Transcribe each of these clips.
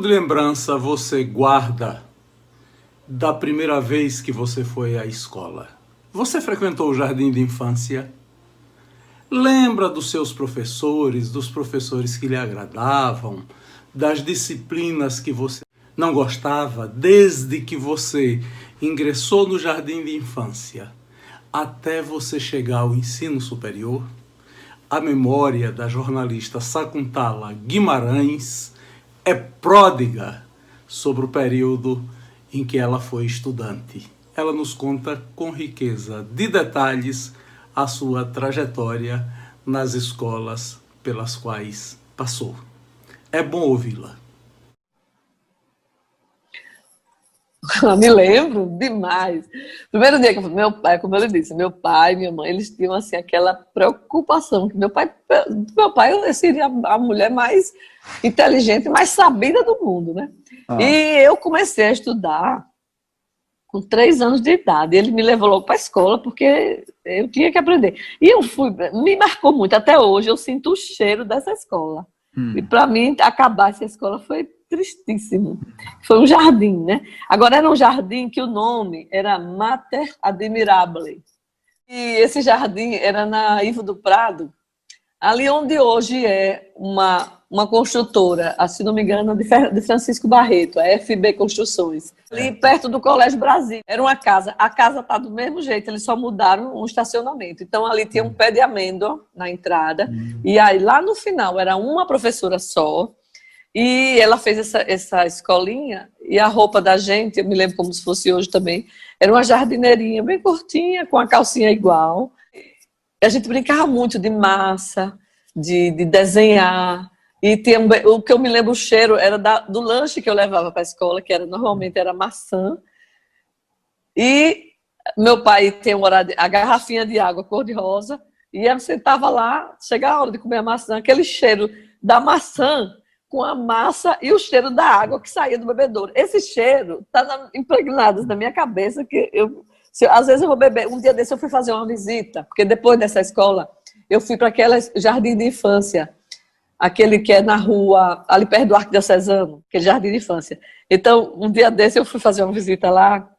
de lembrança você guarda da primeira vez que você foi à escola? Você frequentou o jardim de infância? Lembra dos seus professores, dos professores que lhe agradavam, das disciplinas que você não gostava, desde que você ingressou no jardim de infância até você chegar ao ensino superior? A memória da jornalista Sakuntala Guimarães é pródiga sobre o período em que ela foi estudante. Ela nos conta com riqueza de detalhes a sua trajetória nas escolas pelas quais passou. É bom ouvi-la. Me lembro demais. Primeiro dia que meu pai, como ele disse, meu pai e minha mãe, eles tinham assim aquela preocupação que meu pai seria a mulher mais inteligente, mais sabida do mundo, né? E eu comecei a estudar com 3 anos de idade. Ele me levou logo para a escola porque eu tinha que aprender. E eu fui, me marcou muito. Até hoje eu sinto o cheiro dessa escola. E para mim acabar essa escola foi tristíssimo. Foi um jardim, né? Agora era um jardim que o nome era Mater Admirabile. E esse jardim era na Ivo do Prado, ali onde hoje é uma construtora, se não me engano, de Francisco Barreto, a FB Construções, ali perto do Colégio Brasil. Era uma casa, a casa está do mesmo jeito, eles só mudaram um estacionamento. Então ali tinha um pé de amêndoa na entrada, e aí lá no final era uma professora só, e ela fez essa escolinha, e a roupa da gente, eu me lembro como se fosse hoje também, era uma jardineirinha bem curtinha, com a calcinha igual. A gente brincava muito de massa, de desenhar, e o que eu me lembro, o cheiro era do lanche que eu levava para a escola, que normalmente era maçã, e meu pai tem a garrafinha de água cor-de-rosa, e eu sentava lá, chegava a hora de comer a maçã, aquele cheiro da maçã, com a massa e o cheiro da água que saía do bebedouro. Esse cheiro está impregnado na minha cabeça, que às vezes eu vou beber. Um dia desse eu fui fazer uma visita, porque depois dessa escola eu fui para aquele jardim de infância, aquele que é na rua, ali perto do Arquidiocesano, aquele jardim de infância. Então, um dia desse eu fui fazer uma visita lá,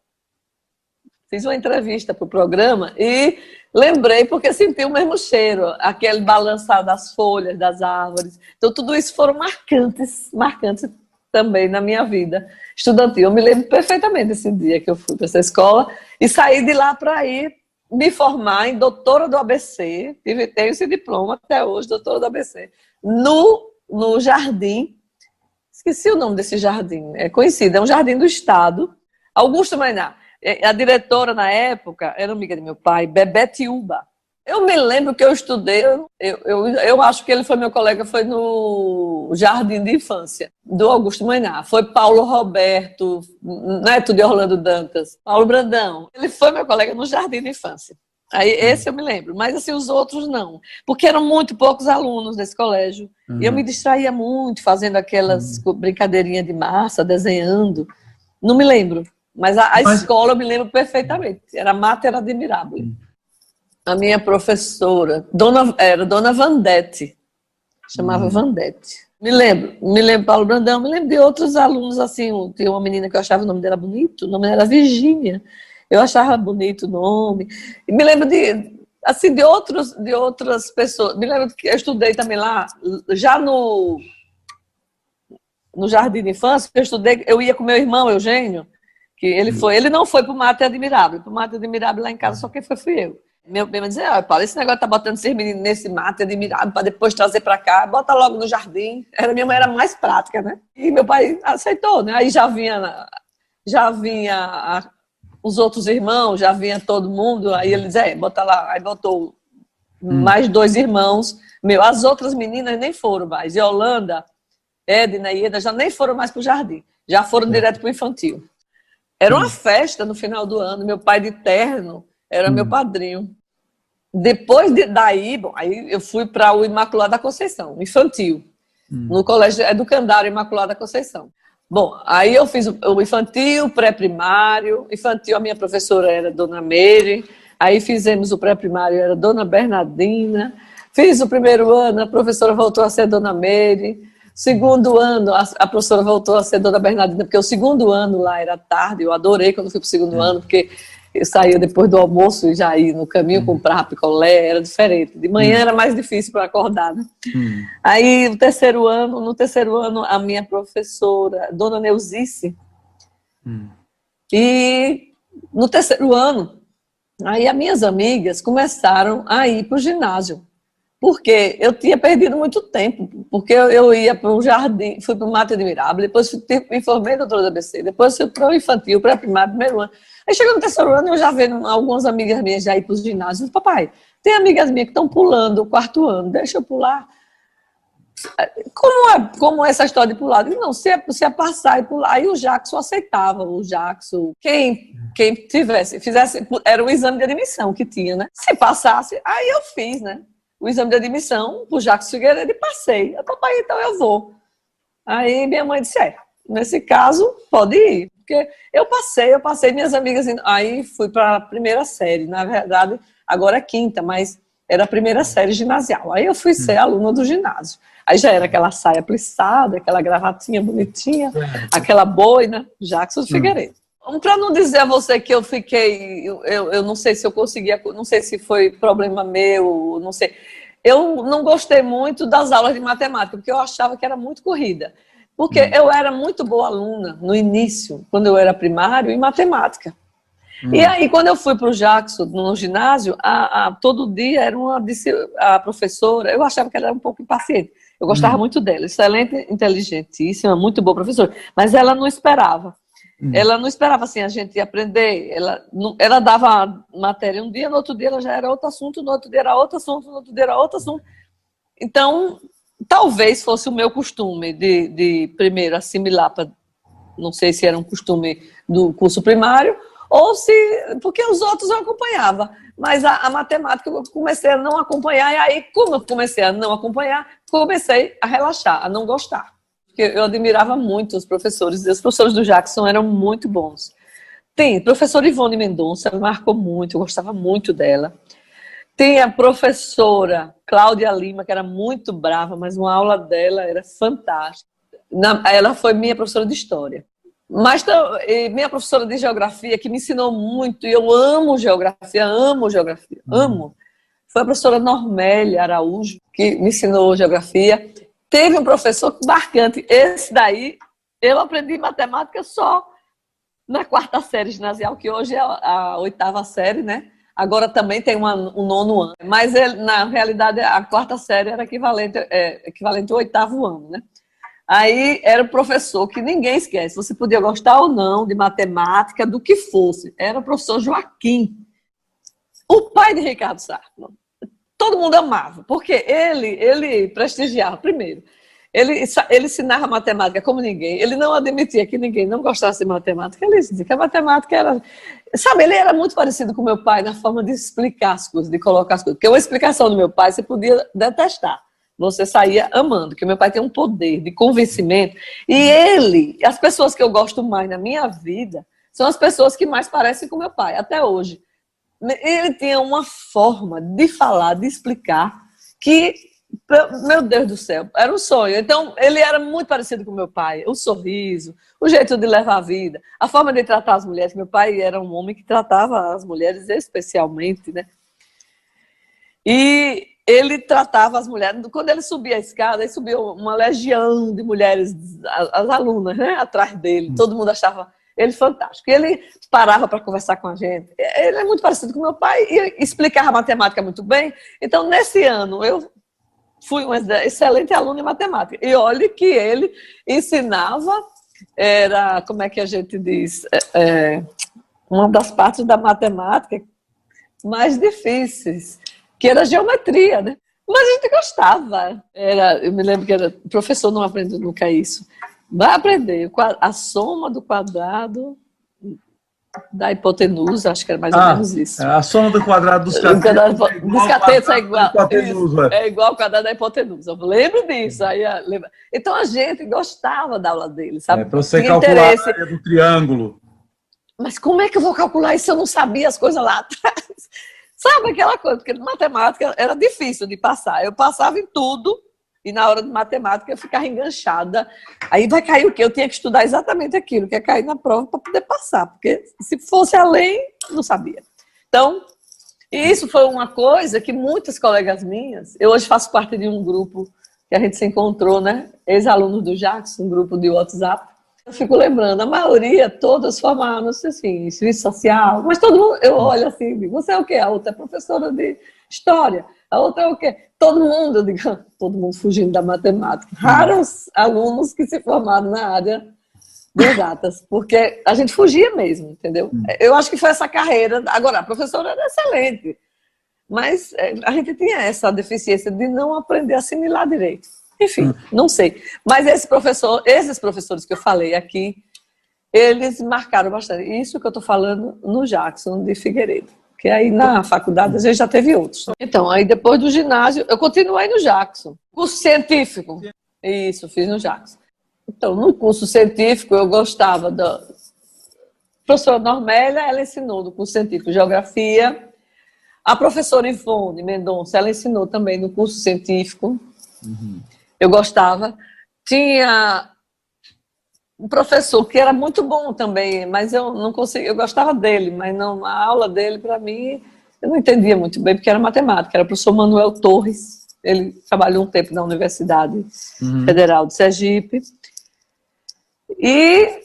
fiz uma entrevista para o programa e lembrei porque senti o mesmo cheiro, aquele balançar das folhas, das árvores. Então, tudo isso foram marcantes também na minha vida estudantil. Eu me lembro perfeitamente desse dia que eu fui para essa escola e saí de lá para ir me formar em doutora do ABC. Tenho esse diploma até hoje, doutora do ABC, no jardim. Esqueci o nome desse jardim, é conhecido, é um jardim do Estado. Augusto Mainá. A diretora, na época, era amiga de meu pai, Bebete Uba. Eu me lembro que eu estudei, eu acho que ele foi meu colega, foi no Jardim de Infância, do Augusto Mainá. Foi Paulo Roberto, neto de Orlando Dantas, Paulo Brandão. Ele foi meu colega no Jardim de Infância. Aí, esse eu me lembro, mas assim, os outros não. Porque eram muito poucos alunos nesse colégio. E eu me distraía muito fazendo aquelas brincadeirinhas de massa, desenhando. Não me lembro. Mas a escola eu me lembro perfeitamente. Era Mater Admirabile. A minha professora, era Dona Vandete. Chamava Vandete. Me lembro Paulo Brandão, me lembro de outros alunos, assim, tinha uma menina que eu achava o nome dela bonito, o nome dela era Virgínia. Eu achava bonito o nome. E me lembro de outras pessoas. Me lembro que eu estudei também lá, já no Jardim de Infância, eu ia com meu irmão, Eugênio, que ele não foi para o Mater Admirável. Para o Mater Admirável lá em casa, só quem fui eu. Meu primo dizia, Paulo, esse negócio tá botando esses meninos nesse Mater Admirável para depois trazer para cá, bota logo no jardim. Minha mãe era mais prática, né? E meu pai aceitou, né? Aí já vinha os outros irmãos, já vinha todo mundo, aí ele dizia, bota lá. Aí botou mais 2 irmãos. As outras meninas nem foram mais. Yolanda, Edna e Eda já nem foram mais para o jardim, já foram direto para o infantil. Era uma festa no final do ano, meu pai de terno era meu padrinho. Depois daí, aí eu fui para o Imaculada Conceição, infantil, no Colégio Educandário Imaculada Conceição. Bom, aí eu fiz o infantil, pré-primário. Infantil, a minha professora era Dona Meire. Aí fizemos o pré-primário, era Dona Bernardina. Fiz o primeiro ano, a professora voltou a ser Dona Meire. Segundo ano, a professora voltou a ser Dona Bernardina, porque o segundo ano lá era tarde, eu adorei quando fui para o segundo ano, porque eu saía depois do almoço e já ia no caminho comprar picolé, era diferente. De manhã era mais difícil para acordar, né? Aí, no terceiro ano, a minha professora, Dona Neuzice, e no terceiro ano, aí as minhas amigas começaram a ir para o ginásio. Porque eu tinha perdido muito tempo, porque eu ia para o jardim, fui para o Mato Admirável, depois me formei doutora da ABC, depois fui para o infantil, pré-primário, primeiro ano. Aí chegou no terceiro ano, eu já vendo algumas amigas minhas já ir para os ginásios. Eu disse, papai, tem amigas minhas que estão pulando o quarto ano, deixa eu pular. Como é essa história de pular? Eu disse, não, se é passar e pular. Aí o Jackson aceitava, quem fizesse, era o exame de admissão que tinha, né? Se passasse, aí eu fiz, né? O exame de admissão, o Jacques Figueiredo, e passei. Eu, papai, então eu vou. Aí minha mãe disse, nesse caso, pode ir. Porque eu passei, minhas amigas, aí fui para a primeira série, na verdade, agora é quinta, mas era a primeira série ginasial. Aí eu fui ser aluna do ginásio. Aí já era aquela saia plissada, aquela gravatinha bonitinha, aquela boina, Jacques Figueiredo. Para não dizer a você que eu fiquei, eu não sei se eu conseguia, não sei se foi problema meu, não sei. Eu não gostei muito das aulas de matemática, porque eu achava que era muito corrida. Porque eu era muito boa aluna no início, quando eu era primário, em matemática. E aí, quando eu fui para o Jackson, no ginásio, todo dia era a professora, eu achava que ela era um pouco impaciente. Eu gostava muito dela, excelente, inteligentíssima, muito boa professora, mas ela não esperava. Ela não esperava assim a gente ia aprender. Ela dava matéria um dia, no outro dia ela já era outro assunto, no outro dia era outro assunto, no outro dia era outro assunto. Então, talvez fosse o meu costume de primeiro assimilar, não sei se era um costume do curso primário, ou se, porque os outros eu acompanhava. Mas a matemática eu comecei a não acompanhar, e aí, como eu comecei a não acompanhar, comecei a relaxar, a não gostar. Porque eu admirava muito os professores, e os professores do Jackson eram muito bons. Tem a professora Ivone Mendonça, ela marcou muito, eu gostava muito dela. Tem a professora Cláudia Lima, que era muito brava, mas uma aula dela era fantástica. Ela foi minha professora de História. Mas minha professora de Geografia, que me ensinou muito, e eu amo Geografia, amo. Foi a professora Normélia Araújo, que me ensinou Geografia. Teve um professor marcante, esse daí, eu aprendi matemática só na quarta série ginasial, que hoje é a oitava série, né? Agora também tem um nono ano, mas na realidade a quarta série era equivalente ao oitavo ano, né? Aí era o professor que ninguém esquece, você podia gostar ou não de matemática, do que fosse, era o professor Joaquim, o pai de Ricardo Sarto. Todo mundo amava, porque ele prestigiava, primeiro, ele ensinava matemática como ninguém, ele não admitia que ninguém não gostasse de matemática, ele dizia que a matemática era... Sabe, ele era muito parecido com meu pai na forma de explicar as coisas, de colocar as coisas, porque uma explicação do meu pai você podia detestar, você saía amando, porque meu pai tem um poder de convencimento, e as pessoas que eu gosto mais na minha vida, são as pessoas que mais parecem com meu pai, até hoje. Ele tinha uma forma de falar, de explicar, que, meu Deus do céu, era um sonho. Então, ele era muito parecido com meu pai. O sorriso, o jeito de levar a vida, a forma de tratar as mulheres. Meu pai era um homem que tratava as mulheres especialmente, né? E ele tratava as mulheres... Quando ele subia a escada, ele subiu uma legião de mulheres, as alunas, né, atrás dele. Todo mundo achava... Ele fantástico. Ele parava para conversar com a gente. Ele é muito parecido com meu pai e explicava matemática muito bem. Então, nesse ano, eu fui uma excelente aluna em matemática. E olhe que ele ensinava, como é que a gente diz, uma das partes da matemática mais difíceis, que era a geometria, né? Mas a gente gostava. Eu me lembro que o professor não aprendeu nunca isso. Vai aprender a soma do quadrado da hipotenusa, acho que era mais ou menos isso. A soma do quadrado dos catetos é igual. É igual ao quadrado da hipotenusa. Eu lembro disso. Então a gente gostava da aula dele, sabe? Para você calcular a área do triângulo. Mas como é que eu vou calcular isso se eu não sabia as coisas lá atrás? Sabe aquela coisa? Porque matemática era difícil de passar. Eu passava em tudo E na hora de matemática eu ficava enganchada. Aí vai cair o quê? Eu tinha que estudar exatamente aquilo, que ia cair na prova para poder passar, porque se fosse além, não sabia. Então, isso foi uma coisa que muitas colegas minhas, eu hoje faço parte de um grupo que a gente se encontrou, né? Ex-alunos do Jackson, um grupo de WhatsApp. Eu fico lembrando, a maioria, todas formaram, assim, serviço social, mas todo mundo, eu olho assim, digo, você é o quê? A outra é professora de história, a outra é o quê? Todo mundo, eu digo, todo mundo fugindo da matemática. Raros alunos que se formaram na área de exatas, porque a gente fugia mesmo, entendeu? Eu acho que foi essa carreira. Agora, a professora era excelente, mas a gente tinha essa deficiência de não aprender a assimilar direito. Enfim, não sei. Mas esses professores que eu falei aqui, eles marcaram bastante. Isso que eu estou falando no Jackson de Figueiredo. Que aí na faculdade a gente já teve outros. Então, aí depois do ginásio, eu continuei no Jackson. Curso científico. Isso, fiz no Jackson. Então, no curso científico, eu gostava da professora Normélia, ela ensinou no curso científico Geografia. A professora Ivone Mendonça, ela ensinou também no curso científico. Eu gostava. Tinha um professor que era muito bom também, mas eu não conseguia, eu gostava dele, mas não, a aula dele, para mim, eu não entendia muito bem, porque era matemática, era o professor Manuel Torres, ele trabalhou um tempo na Universidade Federal de Sergipe, e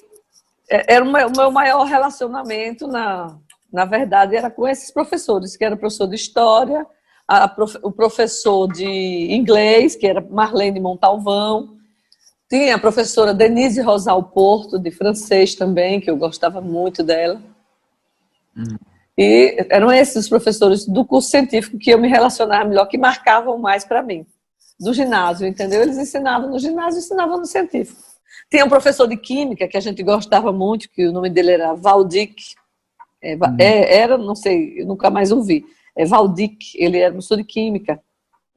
era o meu maior relacionamento, na verdade, era com esses professores, que era o professor de História, o professor de Inglês, que era Marlene Montalvão, tinha a professora Denise Rosal Porto, de francês também, que eu gostava muito dela. E eram esses os professores do curso científico que eu me relacionava melhor, que marcavam mais para mim. Do ginásio, entendeu? Eles ensinavam no ginásio e ensinavam no científico. Tinha um professor de química que a gente gostava muito, que o nome dele era Valdic. Era, não sei, eu nunca mais ouvi. É Valdic, ele era professor de química.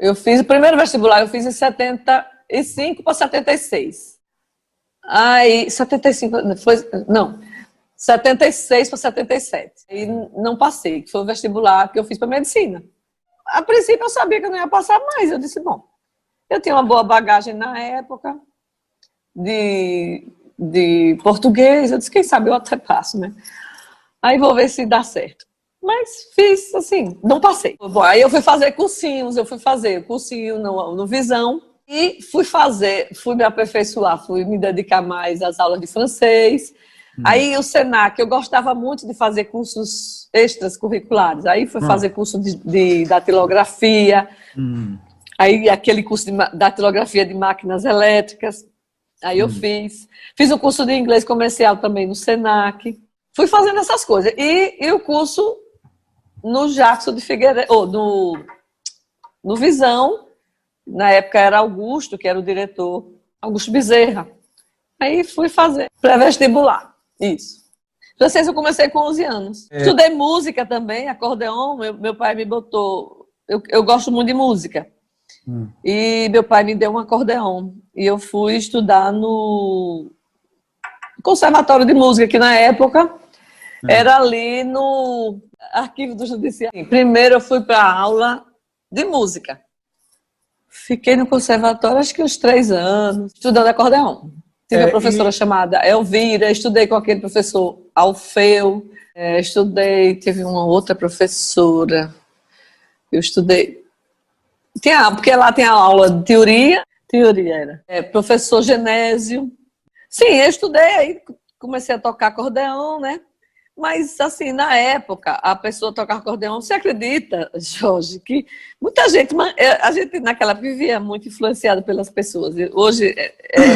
Eu fiz o primeiro vestibular, eu fiz em 75 para 76. Aí, 75, não, 76 para 77. E não passei, que foi o vestibular que eu fiz para medicina. A princípio eu sabia que eu não ia passar mais, eu disse, bom, eu tinha uma boa bagagem na época de português, eu disse, quem sabe eu até passo, né? Aí vou ver se dá certo. Mas fiz, assim, não passei. Bom, aí eu fui fazer cursinhos, eu fui fazer cursinho no Visão, e fui me aperfeiçoar, fui me dedicar mais às aulas de francês. Aí o Senac, eu gostava muito de fazer cursos extras curriculares. Aí fui fazer curso de datilografia, aí aquele curso de datilografia de máquinas elétricas. Aí eu fiz o curso de inglês comercial também no Senac. Fui fazendo essas coisas. E o curso no Jackson de Figueiredo, no Visão. Na época era Augusto, que era o diretor, Augusto Bezerra. Aí fui fazer pré-vestibular, isso. Francês eu comecei com 11 anos. Estudei música também, acordeon, meu pai me botou... Eu gosto muito de música. E meu pai me deu um acordeon. E eu fui estudar no Conservatório de Música, que na época era ali no Arquivo do Judiciário. Primeiro eu fui para a aula de música. Fiquei no conservatório acho que uns 3 anos, estudando acordeon. Tive uma professora chamada Elvira, estudei com aquele professor Alfeu, tive uma outra professora, eu estudei, porque lá tem a aula de teoria era, professor Genésio. Sim, eu estudei, aí comecei a tocar acordeon, né? Mas, assim, na época, a pessoa tocar acordeon, você acredita, Jorge, que muita gente, a gente naquela época vivia muito influenciada pelas pessoas. Hoje,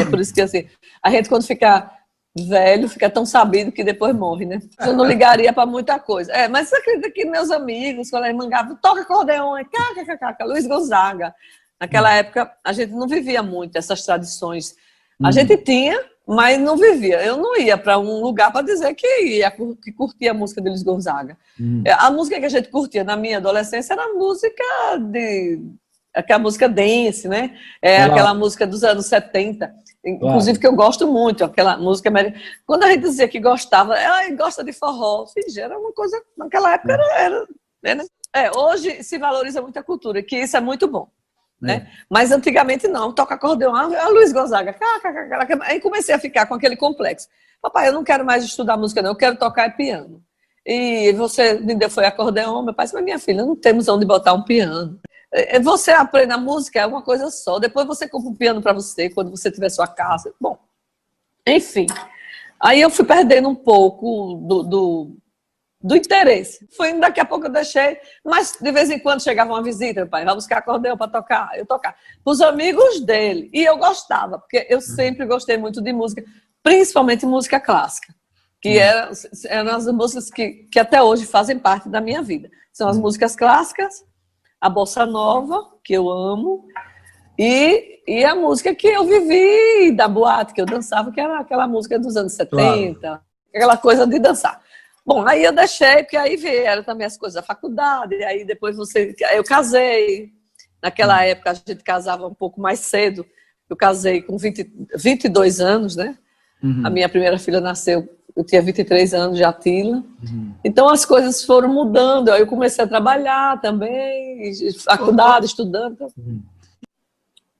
por isso que, assim, a gente quando fica velho, fica tão sabido que depois morre, né? Eu não ligaria para muita coisa. Mas você acredita que meus amigos, quando eles mangavam, toca acordeon, Luiz Gonzaga. Naquela época, a gente não vivia muito essas tradições. A gente tinha, mas não vivia. Eu não ia para um lugar para dizer que curtia a música de Luiz Gonzaga. A música que a gente curtia na minha adolescência era a música aquela música dance, né? Aquela música dos anos 70. Inclusive, que eu gosto muito, aquela música americana. Quando a gente dizia que gostava, gosta de forró, era uma coisa, naquela época era né? Hoje se valoriza muito a cultura, que isso é muito bom. né? Mas antigamente não, toca acordeão, a Luiz Gonzaga, aí comecei a ficar com aquele complexo. Papai, eu não quero mais estudar música, não, eu quero tocar piano. E você me deu foi acordeão, meu pai disse, mas minha filha, não temos onde botar um piano. Você aprende a música, é uma coisa só, depois você compra um piano para você, quando você tiver sua casa. Bom, enfim, aí eu fui perdendo um pouco do interesse. Daqui a pouco eu deixei, mas de vez em quando chegava uma visita, meu pai, vai buscar acordeão para tocar, eu tocava. Para os amigos dele, e eu gostava, porque eu sempre gostei muito de música, principalmente música clássica, que eram as músicas que até hoje fazem parte da minha vida. São as músicas clássicas, a bossa nova, que eu amo, e a música que eu vivi da boate, que eu dançava, que era aquela música dos anos 70, claro. Aquela coisa de dançar. Bom, aí eu deixei, porque aí vieram também as coisas da faculdade, e aí depois eu casei. Naquela época a gente casava um pouco mais cedo. Eu casei com 22 anos, né? Uhum. A minha primeira filha nasceu, eu tinha 23 anos, já Tila. Uhum. Então as coisas foram mudando. Aí eu comecei a trabalhar também, faculdade, estudando. Uhum.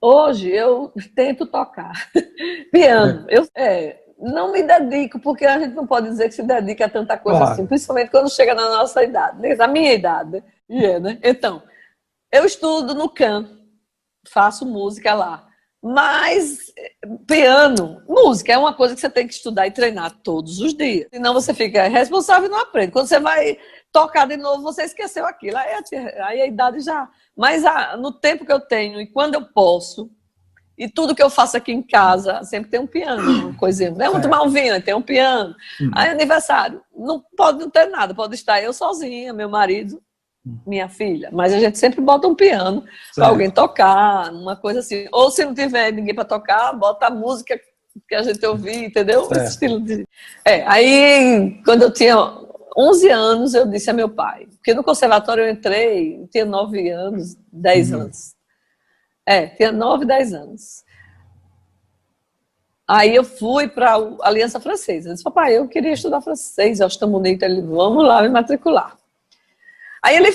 Hoje eu tento tocar piano. Não me dedico, porque a gente não pode dizer que se dedica a tanta coisa assim, principalmente quando chega na nossa idade, na minha idade. Né? Então, eu estudo no CAM, faço música lá, mas piano, música é uma coisa que você tem que estudar e treinar todos os dias, senão você fica responsável e não aprende. Quando você vai tocar de novo, você esqueceu aquilo, aí a idade já... Mas no tempo que eu tenho e quando eu posso, e tudo que eu faço aqui em casa, sempre tem um piano, uma coisinha. Vamos tomar um vinho, tem um piano. Aí, aniversário, não pode não ter nada, pode estar eu sozinha, meu marido, minha filha. Mas a gente sempre bota um piano para alguém tocar, uma coisa assim. Ou se não tiver ninguém para tocar, bota a música que a gente ouvir, entendeu? Esse estilo de... Aí, quando eu tinha 11 anos, eu disse a meu pai, porque no conservatório eu entrei, eu tinha 9 anos, 10 anos. Tinha 9, 10 anos. Aí eu fui para a Aliança Francesa. Eu disse, papai, eu queria estudar francês, eu acho tão bonito. Ele, vamos lá me matricular. Aí ele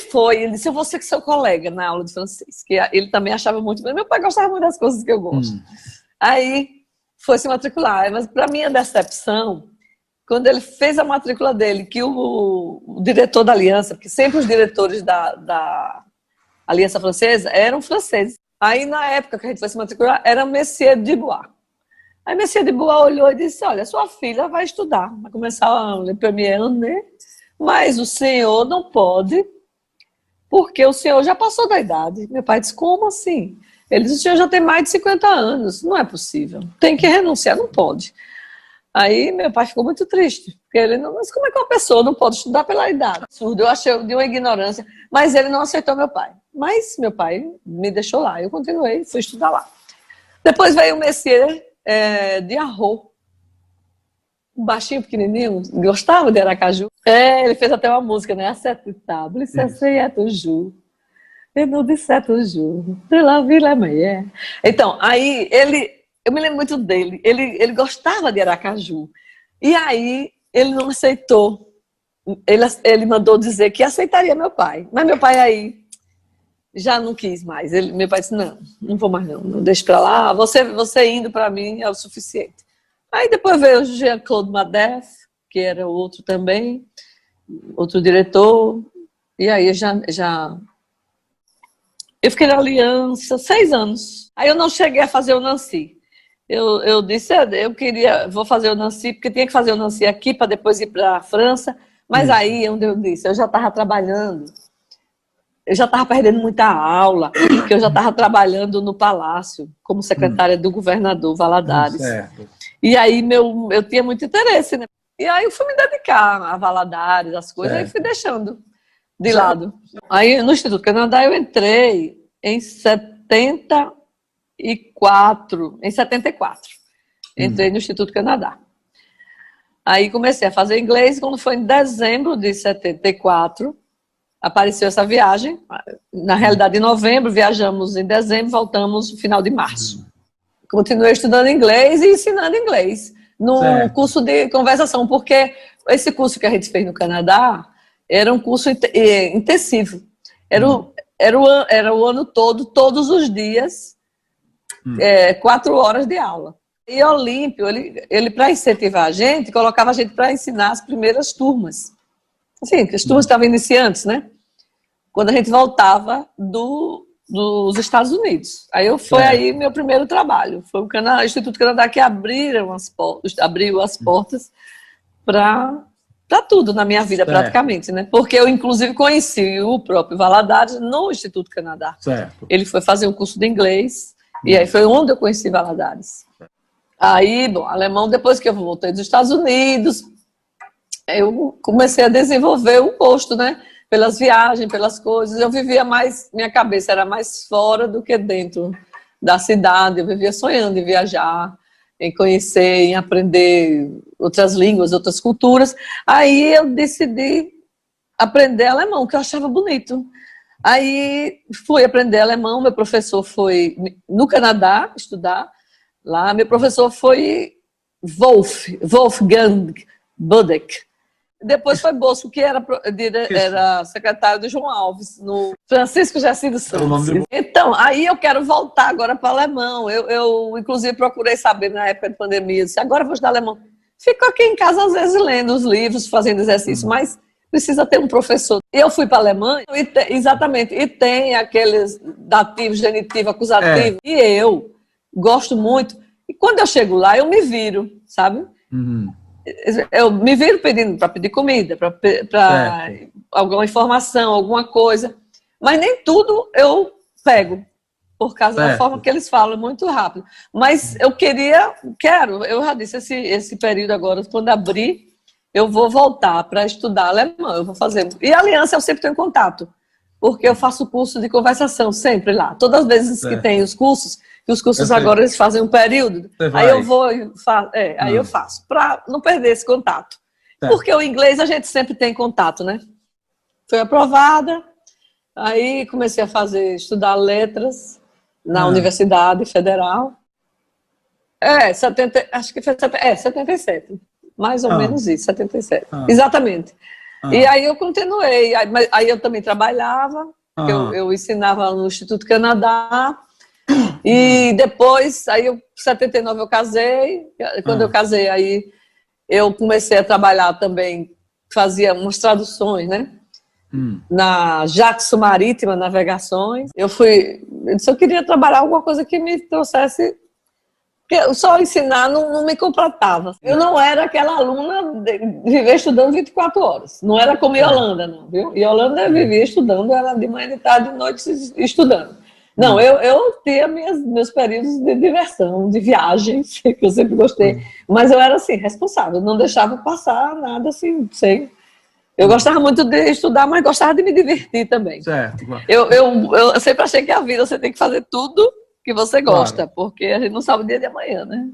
disse, eu vou ser seu colega na aula de francês, que ele também achava muito, mas meu pai gostava muito das coisas que eu gosto. Aí foi se matricular, mas para minha decepção, quando ele fez a matrícula dele, que o diretor da Aliança, porque sempre os diretores da Aliança Francesa eram franceses. Aí, na época que a gente foi se matricular, era Messier Dubois. Aí, Messier Dubois olhou e disse, olha, sua filha vai estudar, vai começar le premier année, mas o senhor não pode, porque o senhor já passou da idade. Meu pai disse, como assim? Ele disse, o senhor já tem mais de 50 anos, não é possível, tem que renunciar, não pode. Aí, meu pai ficou muito triste, porque ele não, mas como é que uma pessoa não pode estudar pela idade? Eu achei de uma ignorância, mas ele não aceitou meu pai. Mas meu pai me deixou lá, eu continuei, fui estudar lá. Depois veio o Messier de Arro, um baixinho, pequenininho, gostava de Aracaju. Ele fez até uma música, né? A sete tables, c'est toujours, et nous dissons toujours, de la ville amanhã. Então, aí eu me lembro muito dele, ele gostava de Aracaju. E aí ele não aceitou, ele mandou dizer que aceitaria meu pai, mas meu pai aí já não quis mais. Meu pai disse, não vou mais não deixa pra lá, você indo para mim é o suficiente. Aí depois veio o Jean-Claude Madef, que era outro também, outro diretor, e aí eu fiquei na Aliança 6 anos. Aí eu não cheguei a fazer o Nancy. Eu disse, vou fazer o Nancy, porque tinha que fazer o Nancy aqui para depois ir para a França, mas aí, onde eu disse, eu já estava trabalhando, eu já estava perdendo muita aula, porque eu já estava trabalhando no Palácio, como secretária do governador Valadares. Certo. E aí eu tinha muito interesse, né? E aí eu fui me dedicar a Valadares, as coisas, aí fui deixando de lado. Aí no Instituto Canadá eu entrei em 74. Entrei no Instituto Canadá. Aí comecei a fazer inglês, quando foi em dezembro de 74, apareceu essa viagem. Na realidade, em novembro, viajamos em dezembro, voltamos no final de março. Continuei estudando inglês e ensinando inglês no curso de conversação, porque esse curso que a gente fez no Canadá era um curso intensivo. era o ano todo, todos os dias, 4 horas de aula. E Olímpio, ele para incentivar a gente, colocava a gente para ensinar as primeiras turmas. Assim, que as turmas estavam iniciantes, né? Quando a gente voltava dos Estados Unidos. Foi aí meu primeiro trabalho. Foi o Instituto Canadá que abriu as portas para tudo na minha vida, praticamente, né? Porque eu, inclusive, conheci o próprio Valadares no Instituto Canadá. Certo. Ele foi fazer um curso de inglês, e aí foi onde eu conheci Valadares. Aí, bom, alemão, depois que eu voltei dos Estados Unidos, eu comecei a desenvolver o gosto, né? Pelas viagens, pelas coisas. Eu vivia mais, minha cabeça era mais fora do que dentro da cidade. Eu vivia sonhando em viajar, em conhecer, em aprender outras línguas, outras culturas. Aí eu decidi aprender alemão, que eu achava bonito. Aí fui aprender alemão, meu professor foi no Canadá estudar, lá meu professor foi Wolfgang Budek. Depois foi Bosco, que era secretário do João Alves, no Francisco Jacinto Santos. Então, aí eu quero voltar agora para o alemão. Eu, inclusive, procurei saber na época de pandemia, disse, agora eu vou estudar alemão. Fico aqui em casa, às vezes, lendo os livros, fazendo exercício, mas precisa ter um professor. Eu fui para a Alemanha, exatamente, e tem aqueles dativo, genitivo, acusativo, e eu gosto muito. E quando eu chego lá, eu me viro, sabe? Eu me viro pedindo para pedir comida, para alguma informação, alguma coisa, mas nem tudo eu pego, por causa da forma que eles falam muito rápido. Mas eu eu já disse, esse período agora, quando abrir, eu vou voltar para estudar alemão, eu vou fazer. E a Aliança eu sempre tenho contato, porque eu faço curso de conversação sempre lá. Todas as vezes que tem os cursos agora eles fazem um período, aí eu vou, aí eu faço, para não perder esse contato. Porque o inglês a gente sempre tem contato, né? Fui aprovada, aí comecei a estudar letras na Universidade Federal. Acho que foi 77. Mais ou menos isso, 77. Exatamente. E aí eu continuei, aí eu também trabalhava, eu ensinava no Instituto Canadá, e depois, em 79 eu casei, quando eu casei, aí eu comecei a trabalhar também, fazia umas traduções, né? Na Jackson Marítima Navegações. Eu disse, eu queria trabalhar alguma coisa que me trouxesse, porque só ensinar não me completava. Eu não era aquela aluna de viver estudando 24 horas, não era como Yolanda, não, viu? Yolanda vivia estudando, era de manhã, de tarde, de noite estudando. Não, eu tinha meus períodos de diversão, de viagens, que eu sempre gostei, mas eu era, assim, responsável, não deixava passar nada, assim, sem... Eu gostava muito de estudar, mas gostava de me divertir também. Certo. Eu sempre achei que a vida você tem que fazer tudo que você gosta, porque a gente não sabe o dia de amanhã, né?